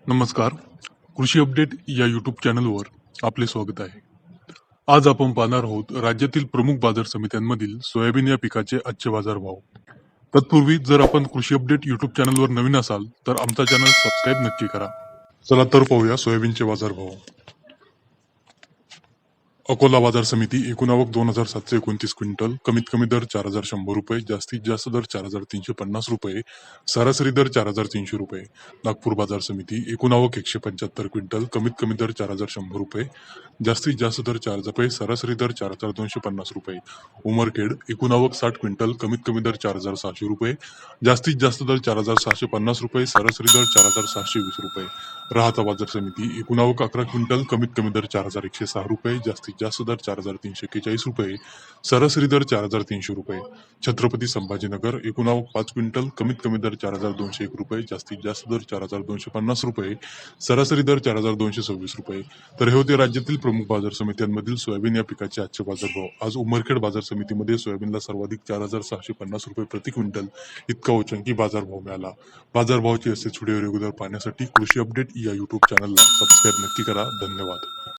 नमस्कार. कृषी अपडेट या यूट्यूब चॅनलवर आपले स्वागत आहे. आज आपण पाहणार आहोत राज्यातील प्रमुख बाजार समित्यांमधील सोयाबीन या पिकाचे आजचे बाजारभाव. तत्पूर्वी जर आपण कृषी अपडेट यूट्यूब चॅनलवर नवीन असाल तर आमचा चॅनल सबस्क्राईब नक्की करा. चला तर पाहूया सोयाबीनचे बाजारभाव. अकोला बाजार समिती एकूण आवक 2,729 क्विंटल, कमीत कमी दर 4,100 रुपये, जास्तीत जास्त दर 4,350 रुपये, सरासरी दर 4,300 रुपये. नागपूर बाजार समिती एकूण आवक 175 क्विंटल, कमीत कमी दर 4,100 रुपये, जास्तीत जास्त दर 4 रुपये, सरासरी दर 4,250 रुपये. उमरखेड एकूण आवक 60 क्विंटल, कमीत कमी दर 4,600 रुपये, जास्तीत जास्त दर 4,650 रुपये, सरासरी दर 4,720 रुपये. राहाता बाजार समिती एकूण आवक 11 क्विंटल, कमीत कमी दर 4,106 रुपये, जास्तीत जास्त दर 4,341 रुपये, सरासरी दर 4,300 रुपये. छत्रपती संभाजीनगर एकूण आवक 5 क्विंटल, कमीत कमी दर 4,201 रुपये, जास्तीत जास्त दर 4,250 रुपये, सरासरी दर 4,226 रुपये. तर हे होते राज्यातील प्रमुख बाजार समित्यांमधील सोयाबीन या पिकाचे आजचे बाजारभाव. आज उमरखेड बाजार समितीमध्ये सोयाबीनला सर्वाधिक 4,650 रुपये प्रति क्विंटल इतका उच्चांकी बाजारभाव मिळाला. बाजारभावाची असेच व्हिडिओ रेग्युलर पाहण्यासाठी कृषी अपडेट या यूट्यूब चॅनलला सबस्क्राईब नक्की करा. धन्यवाद.